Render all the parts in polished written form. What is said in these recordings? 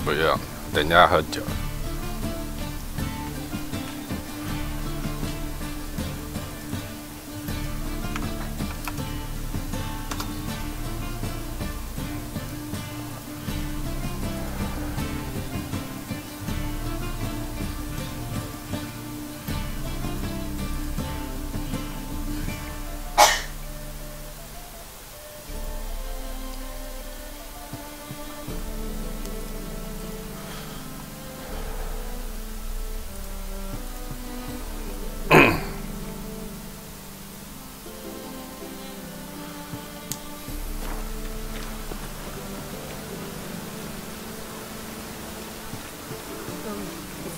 不用，等一下喝酒。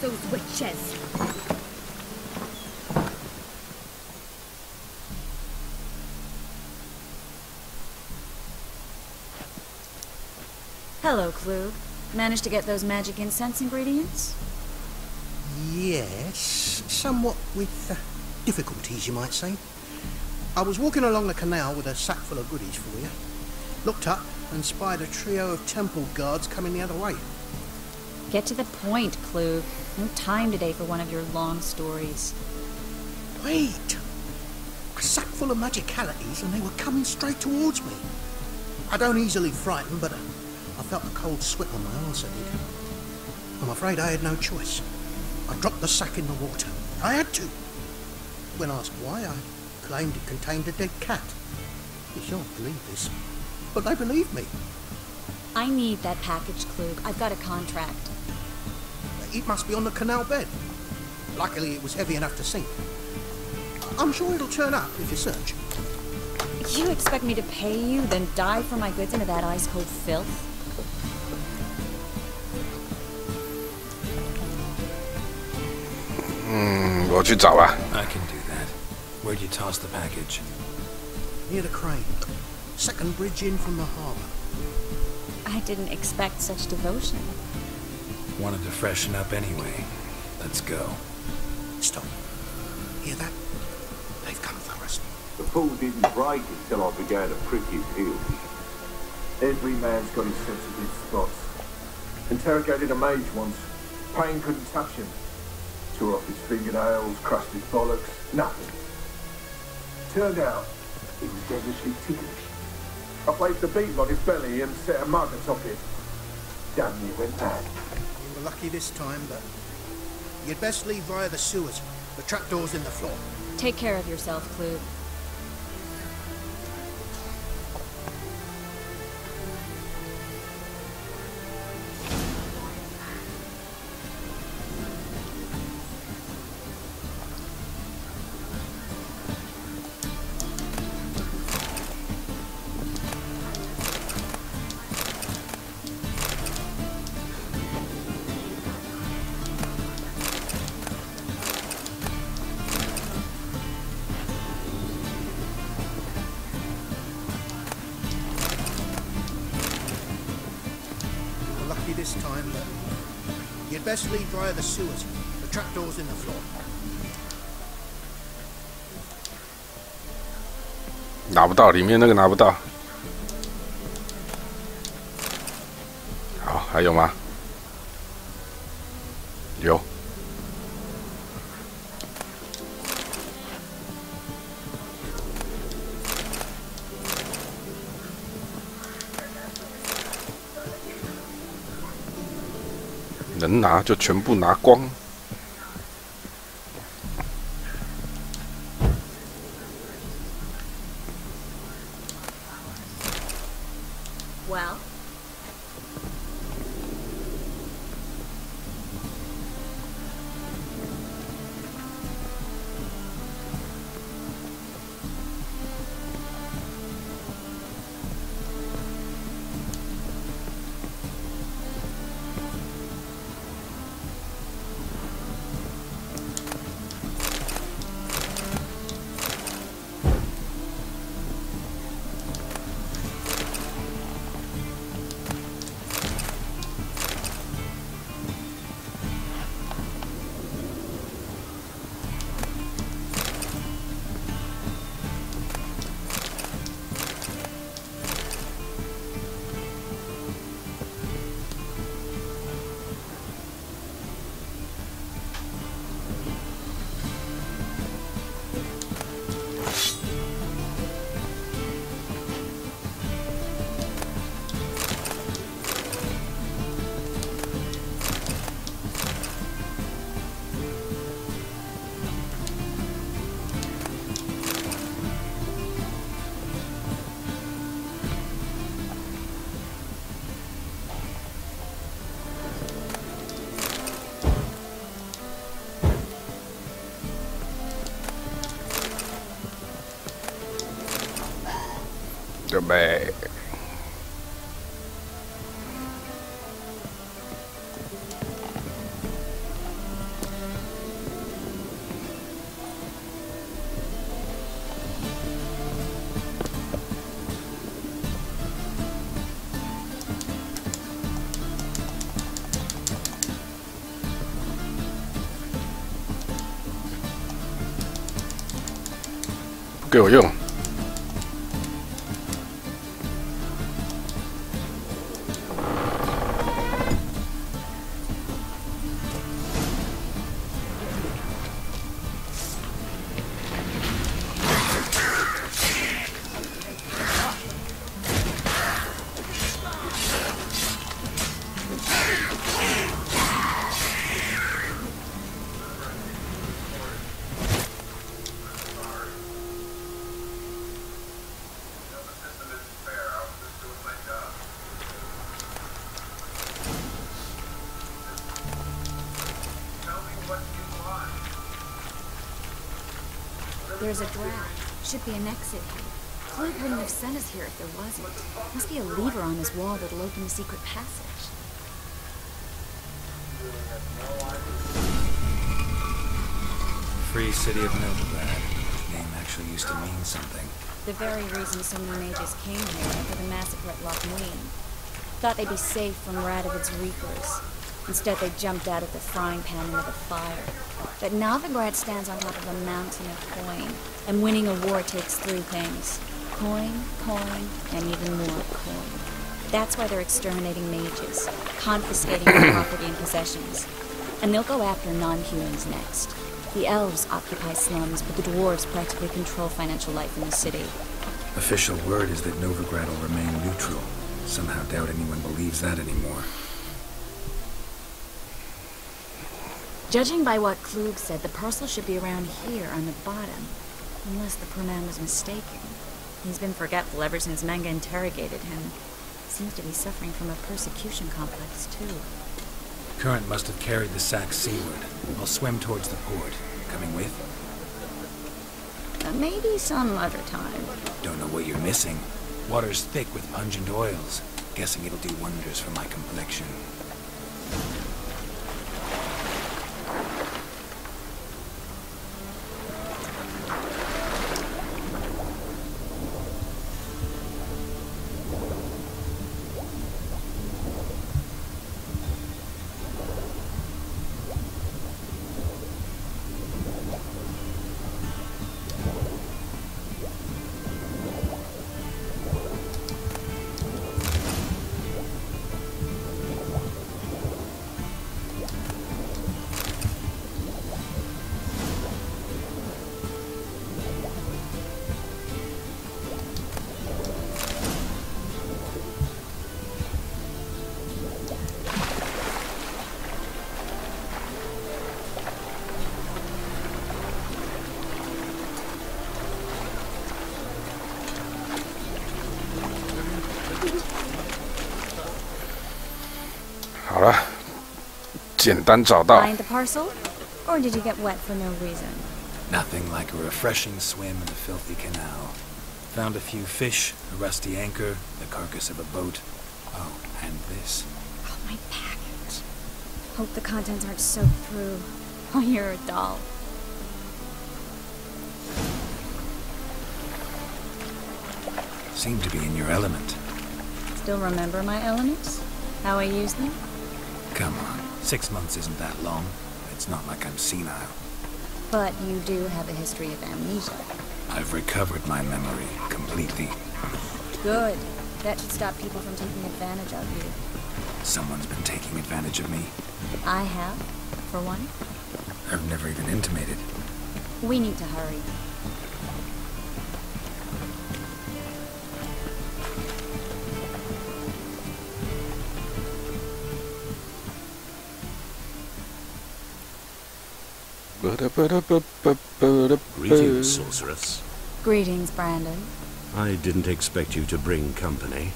Those witches. Hello, Clue. Managed to get those magic incense ingredients? Yes, somewhat with difficulties, you might say. I was walking along the canal with a sack full of goodies for you. Looked up and spied a trio of temple guards coming the other way. Get to the point, Clue. No time today for one of your long stories. Wait! A sack full of magicalities and they were coming straight towards me. I don't easily frighten, but I felt a cold sweat on my arse, I did. I'm afraid I had no choice. I dropped the sack in the water. I had to. When asked why, I claimed it contained a dead cat. You shan't believe this, but they believed me. I need that package, Clue. I've got a contract. It must be on the canal bed. Luckily, it was heavy enough to sink. I'm sure it'll turn up if you search. You expect me to pay you, then dive for my goods into that ice-cold filth?我去找吧。 I can do that. Where'd you toss the package? Near the crane. Second bridge in from the harbour. I didn't expect such devotion. Wanted to freshen up anyway. Let's go. Stop. Hear that? They've come for us. The pool didn't break until I began to prick his heels. Every man's got his sensitive spots. Interrogated a mage once. Pain couldn't touch him. Tore off his fingernails, crushed his bollocks, nothing. Turned out, he was devilishly ticklish. I placed a beetle on his belly and set a mug atop it. Damn near went mad. You were lucky this time, but you'd best leave via the sewers. The trapdoor's in the floor. Take care of yourself, Clue. This time, but you'd best leave via the sewers. The trapdoor's in the floor. 拿不到，里面那个拿不到。好，还有吗？有。能拿就全部拿光。Well? 准备。不给我用。There's a draft. Should be an exit here. Clute wouldn't have sent us here if there wasn't. Must be a lever on his wall that'll open the secret passage. Free City of Novigrad. The name actually used to mean something. The very reason so many mages came here after the massacre at Loch Ween. Thought they'd be safe from Radovid's reapers. Instead, they jumped out of the frying pan into the fire. But Novigrad stands on top of a mountain of coin, and winning a war takes three things. Coin, coin, and even more coin. That's why they're exterminating mages, confiscating their property and possessions. And they'll go after non-humans next. The elves occupy slums, but the dwarves practically control financial life in the city. Official word is that Novigrad will remain neutral. Somehow doubt anyone believes that anymore. Judging by what Klug said, the parcel should be around here on the bottom. Unless the poor man was mistaken. He's been forgetful ever since Manga interrogated him. Seems to be suffering from a persecution complex, too. Current must have carried the sack seaward. I'll swim towards the port. Coming with? Maybe some other time. Don't know what you're missing. Water's thick with pungent oils. Guessing it'll do wonders for my complexion.好了，简单找到。 Find the parcel? Or did you get wet for no reason? Nothing like a refreshing swim in the filthy canal. Found a few fish, a rusty anchor, the carcass of a boat. Oh, and this. Oh, my package. Hope the contents aren't soaked through. Oh, you're a doll. Seem to be in your element. Still remember my elements? How I use them? Come on, 6 months isn't that long. It's not like I'm senile. But you do have a history of amnesia. I've recovered my memory completely. Good. That should stop people from taking advantage of you. Someone's been taking advantage of me. I have, for one. I've never even intimated. We need to hurry. Greetings, sorceress. Greetings, Brandon. I didn't expect you to bring company.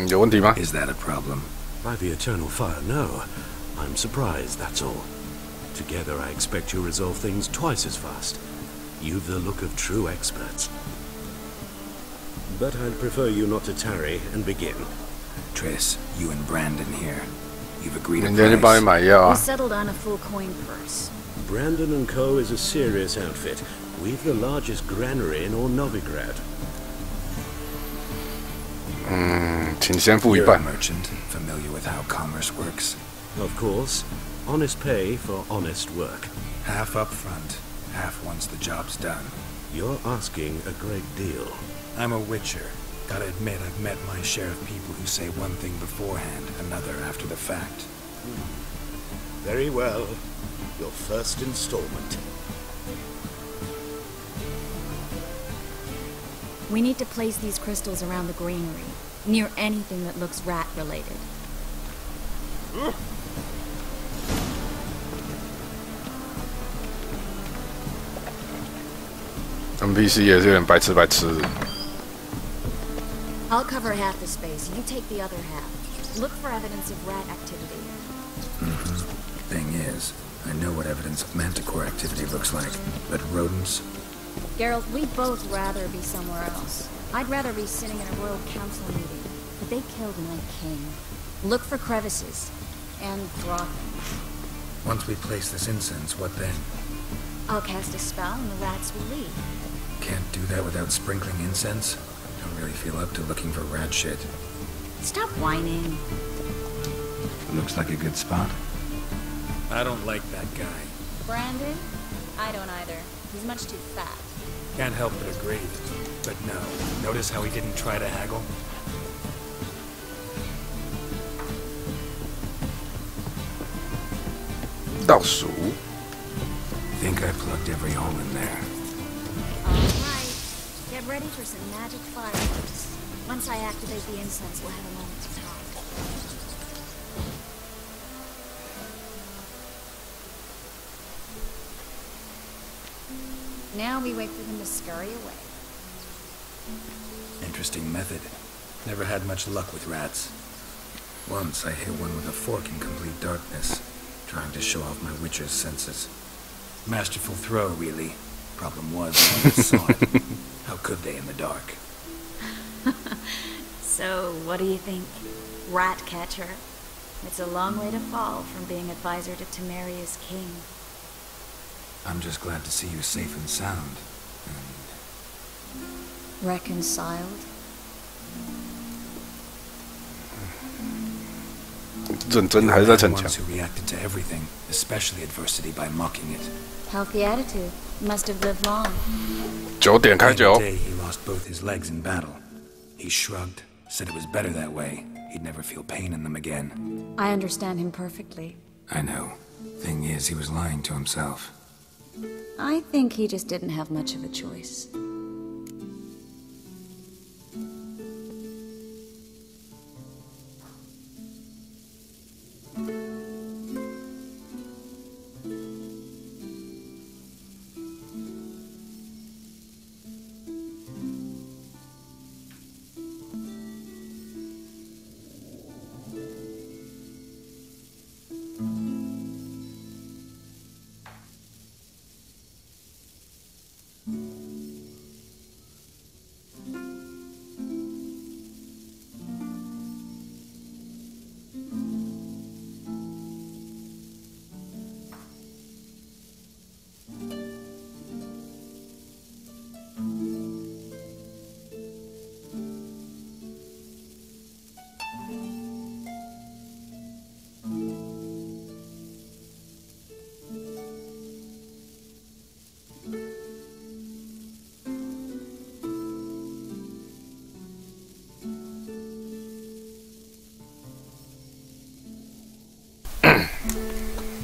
有问题吗？ Is that a problem? By the eternal fire, no. I'm surprised, that's all. Together, I expect you resolve things twice as fast. You've the look of true experts. But I'd prefer you not to tarry and begin. Triss, you and Brandon here. You've agreed 人 a 家就帮你 price. 买药 We 啊。 settled on a full coin purse. Brandon & Co. is a serious outfit. We've the largest granary in all Novigrad. 请先付一 You're a 半。 merchant, familiar with how commerce works. Of course, honest pay for honest work. Half up front, half once the job's done. You're asking a great deal. I'm a witcher. Gotta admit, I've met my share of people who say one thing beforehand, another after the fact. Very well. Your first installment. We need to place these crystals around the granary, near anything that looks rat-related. NPC 也是有点白痴白痴。 I'll cover half the space, you take the other half. Look for evidence of rat activity. Thing is, I know what evidence of manticore activity looks like, but rodents? Geralt, we'd both rather be somewhere else. I'd rather be sitting in a royal council meeting, but they killed my king. Look for crevices, and draw things. Once we place this incense, what then? I'll cast a spell and the rats will leave. Can't do that without sprinkling incense? Don't really feel up to looking for rat shit. Stop whining. Looks like a good spot. I don't like that guy. Brandon? I don't either. He's much too fat. Can't help but agree. But no, notice how he didn't try to haggle? Think I plugged every hole in there. Alright. Get ready for some magic fireworks. Once I activate the incense, we'll have a moment to talk. Now we wait for them to scurry away. Interesting method. Never had much luck with rats. Once I hit one with a fork in complete darkness, trying to show off my witcher's senses. Masterful throw, really. Problem was, no one saw it. How could they in the dark? So, what do you think? Rat catcher? It's a long way to fall from being advisor to Temeria's king. I'm just glad to see you safe and sound. Reconciled? 认真还是在逞强 Ones who reacted to everything, especially adversity, by mocking it. Healthy attitude. Must have lived long. 9点开 The 酒。 day he lost both his legs in battle. He shrugged, said it was better that way. He'd never feel pain in them again. I understand him perfectly. I know. Thing is, he was lying to himself. I think he just didn't have much of a choice.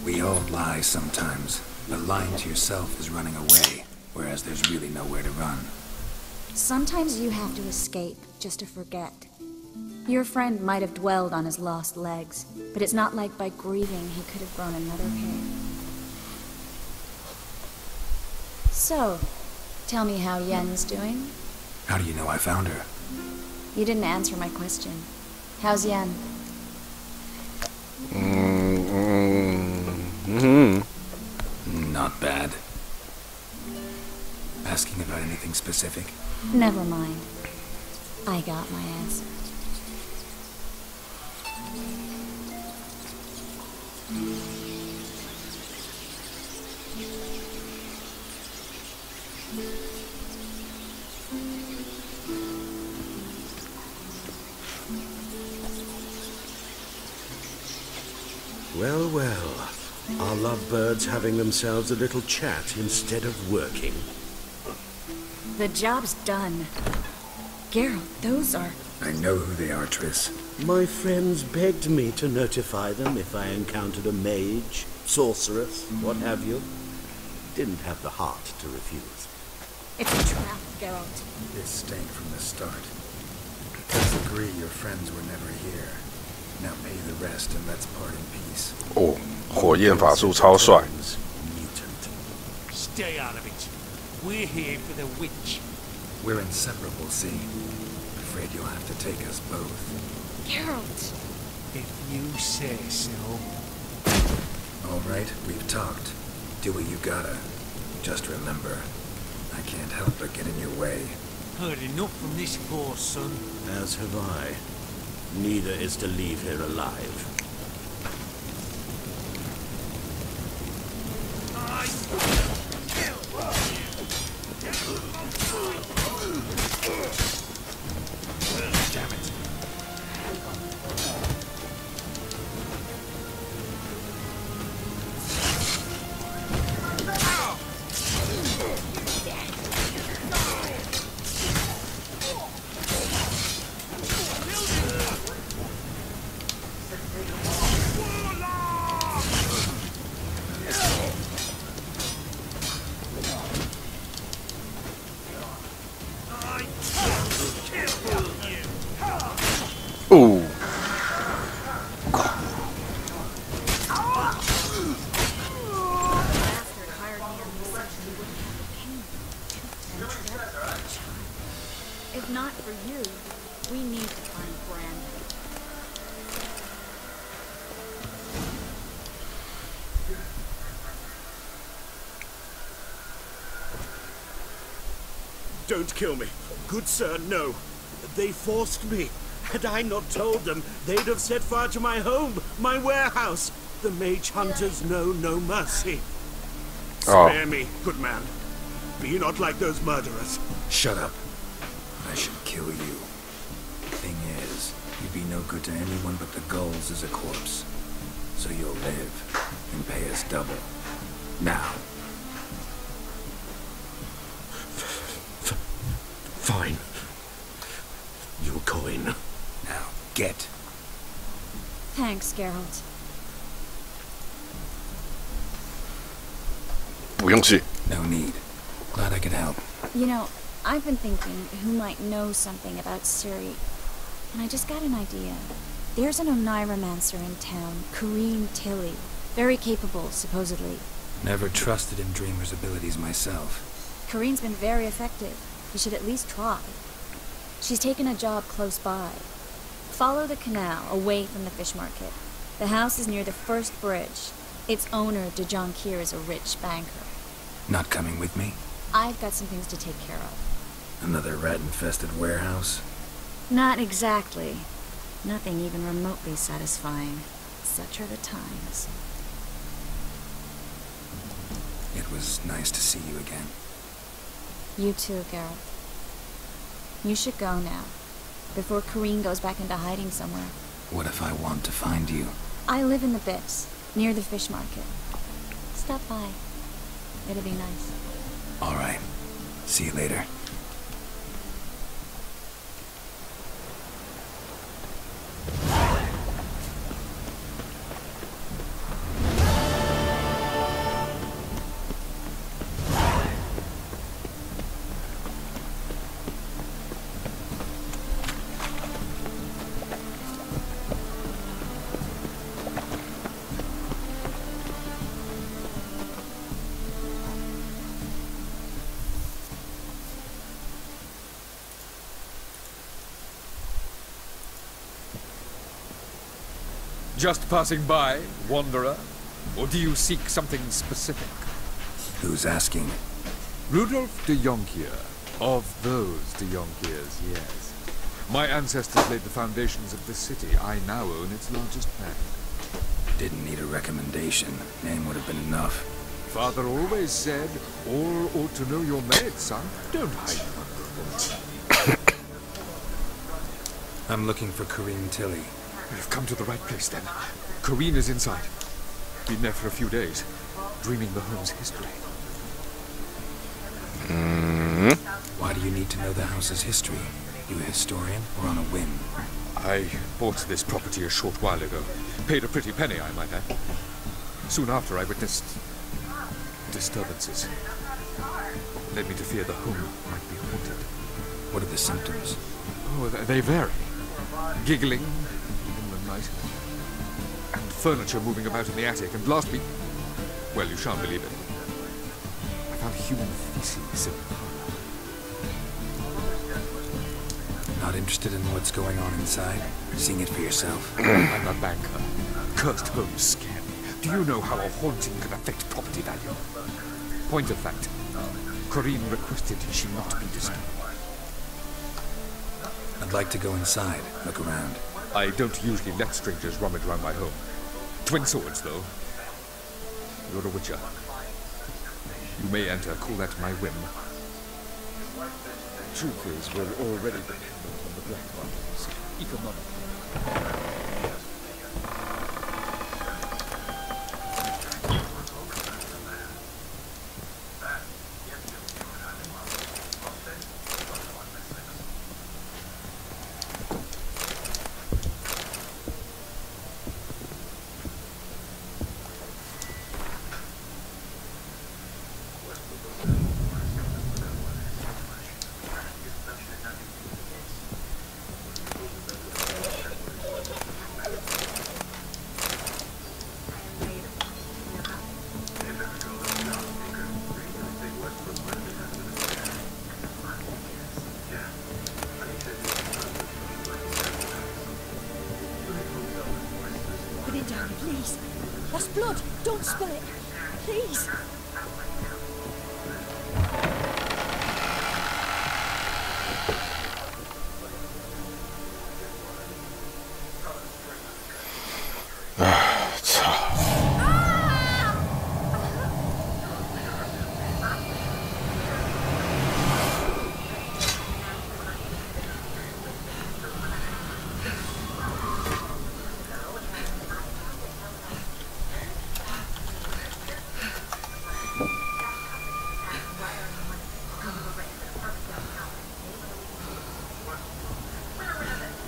We all lie sometimes, but lying to yourself is running away, whereas there's really nowhere to run. Sometimes you have to escape just to forget. Your friend might have dwelled on his lost legs, but it's not like by grieving he could have grown another pair. So, tell me how Yen's doing? How do you know I found her? You didn't answer my question. How's Yen? Not bad. Asking about anything specific? Never mind. I got my answer. Well, well. Our lovebirds having themselves a little chat instead of working. The job's done. Geralt, those are... I know who they are, Triss. My friends begged me to notify them if I encountered a mage, sorceress, what have you. Didn't have the heart to refuse. It's a trap, Geralt. This stank from the start. Let's agree your friends were never here. Now pay the rest and let's part in peace. 哦，火焰法术超帅。 Mutant. Stay out of it. We're here for the witch. We're inseparable, see? Afraid you'll have to take us both. Geralt! If you say so. All right, we've talked. Do what you gotta. Just remember, I can't help but get in your way. Heard enough from this horse, son. As have I. Neither is to leave here alive. Damn it. Ooh. Bastard hired me on the assumption he wouldn't have the pain. If not for you, we need to find Brandon. Don't kill me. Good sir, no. They forced me. Had I not told them, they'd have set fire to my home, my warehouse. The mage hunters know no mercy. Spare me, good man. Be not like those murderers. Shut up. I should kill you. Thing is, you'd be no good to anyone but the gulls as a corpse. So you'll live and pay us double. Now. Fine. Your coin. Now, get. Thanks, Geralt. 不用谢。 No need. Glad I could help. You know, I've been thinking who might know something about Ciri, and I just got an idea. There's an Oneiromancer in town, Corrine Tilly. Very capable, supposedly. Never trusted in Dreamer's abilities myself. Corrine's been very effective. You should at least try. She's taken a job close by. Follow the canal, away from the fish market. The house is near the first bridge. Its owner, Dejon Kier, is a rich banker. Not coming with me? I've got some things to take care of. Another rat-infested warehouse? Not exactly. Nothing even remotely satisfying. Such are the times. It was nice to see you again. You too, Geralt. You should go now, before Corrine goes back into hiding somewhere. What if I want to find you? I live in the Bips, near the fish market. Stop by. It'll be nice. All right. See you later. Just passing by, wanderer? Or do you seek something specific? Who's asking? Rudolf de Jonkier. Of those de Jonkiers, yes. My ancestors laid the foundations of this city. I now own its largest land. Didn't need a recommendation. Name would have been enough. Father always said, all ought to know your merits, son. Don't hide from them. I'm looking for Corinne Tilly. We've come to the right place, then. Corinne is inside. Been there for a few days, dreaming the home's history. Why do you need to know the house's history? You a historian or on a whim? I bought this property a short while ago. Paid a pretty penny, I might add. Soon after, I witnessed disturbances. Led me to fear the home might be haunted. What are the symptoms? Oh, they vary. Giggling in the night. And furniture moving about in the attic. And last week... well, you shan't believe it. I found human feces in the parlor. Not interested in what's going on inside? Seeing it for yourself? I'm a banker. Cursed homes scare me. Do you know how a haunting can affect property value? Point of fact, Corinne requested she not be disturbed. I'd like to go inside, look around. I don't usually let strangers rummage around my home. Twin swords, though. You're a witcher. You may enter, call that my whim. Truth is, we're already dependent on the black markets, economically. Put it down, please. That's blood. Don't spill it. Please.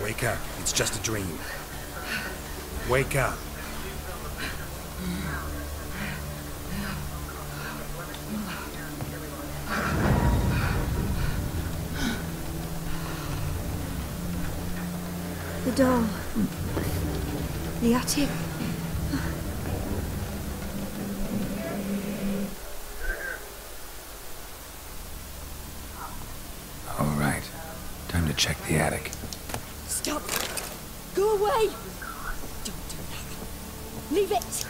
Wake up. It's just a dream. Wake up. The door. The attic. All right. Time to check the attic. Stop. Go away. Don't do that. Leave it.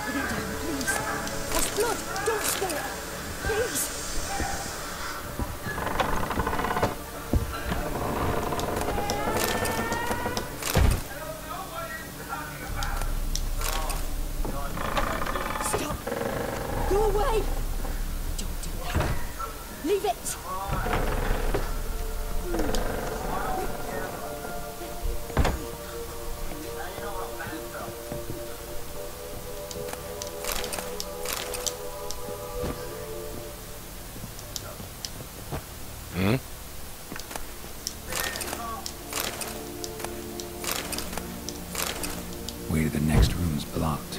Put it down, please. That's blood. Don't spill it. Please. Stop. Go away. Don't do that. Leave it. Way to the next room's blocked.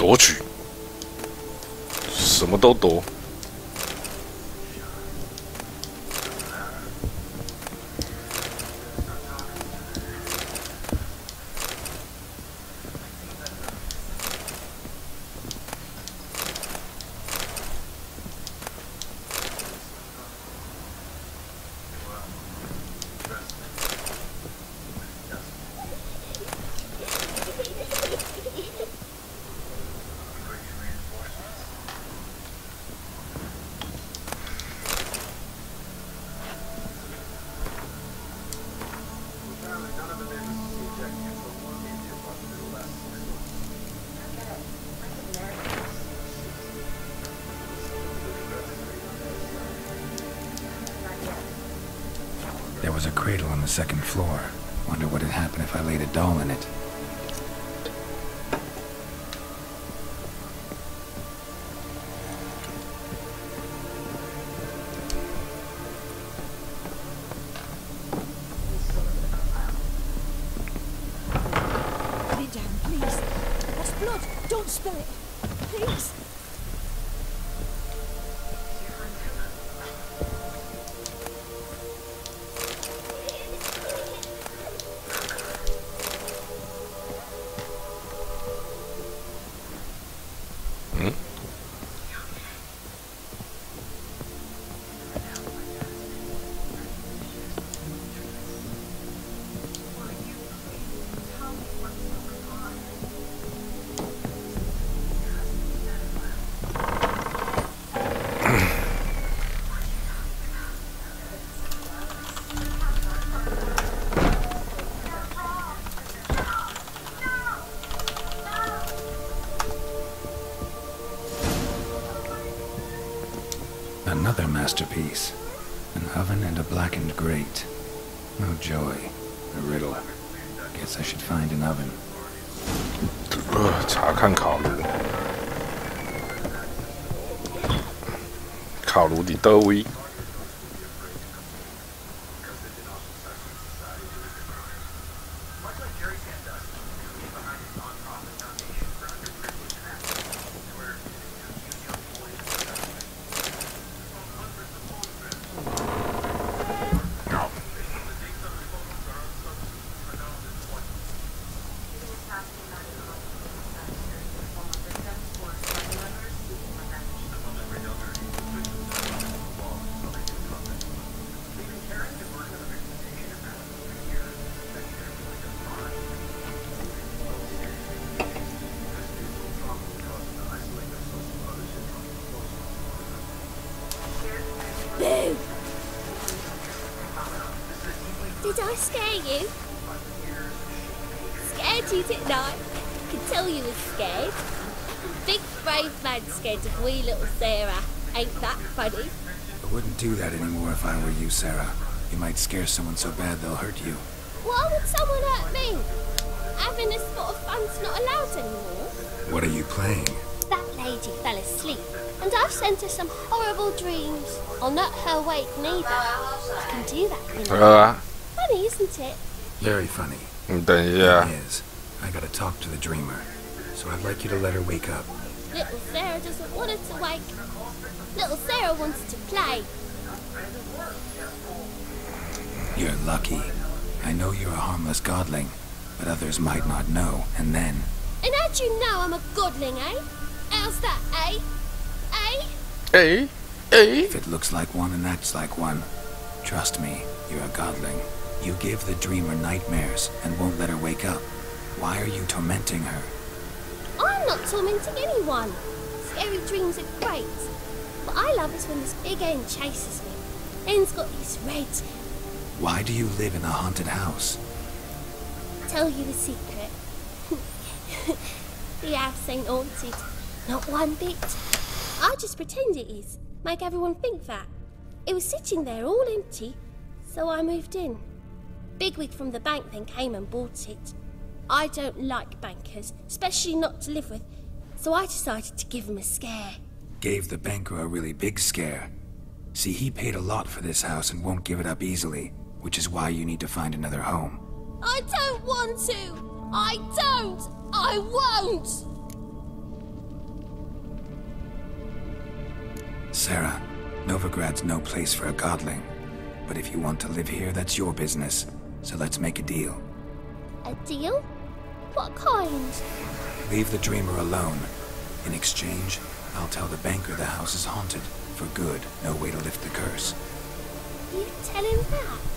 夺取，什么都夺。There was a cradle on the second floor. Wonder what would happen if I laid a doll in it. Put it down, please. That's blood. Don't spill it. Please. Another masterpiece. An oven and a blackened grate. Oh joy. A riddle. Guess I should find an oven. 查看烤炉，烤炉伫倒位？Boo! Did I scare you? Scared you, didn't I? Could tell you was scared. Big brave man scared of wee little Sarah. Ain't that funny? I wouldn't do that anymore if I were you, Sarah. You might scare someone so bad they'll hurt you. Why would someone hurt me? Having a spot of fun's not allowed anymore. What are you playing? That lady fell asleep, and I've sent her some horrible dreams. I'll not her wake neither. I can do that, you know. Funny, isn't it? Very funny. 等一下， It is. I gotta talk to the dreamer, so I'd like you to let her wake up. Little Sarah doesn't want her to wake. Little Sarah wants to play. You're lucky. I know you're a harmless godling, but others might not know, and then... And how'd you know I'm a godling, eh? How's that, eh? Eh? Hey, hey. If it looks like one and acts like one, trust me, you're a godling. You give the dreamer nightmares and won't let her wake up. Why are you tormenting her? I'm not tormenting anyone. Scary dreams are great. What I love is when this big end chases me. End's got these red. Why do you live in a haunted house? Tell you a secret. The house ain't haunted. Not one bit. I just pretend it is. Make everyone think that. It was sitting there all empty, so I moved in. Bigwig from the bank then came and bought it. I don't like bankers, especially not to live with, so I decided to give him a scare. Gave the banker a really big scare. See, he paid a lot for this house and won't give it up easily, which is why you need to find another home. I don't want to! I don't! I won't! Sarah, Novigrad's no place for a godling. But if you want to live here, that's your business. So let's make a deal. A deal? What kind? Leave the dreamer alone. In exchange, I'll tell the banker the house is haunted. For good, no way to lift the curse. You tell him that?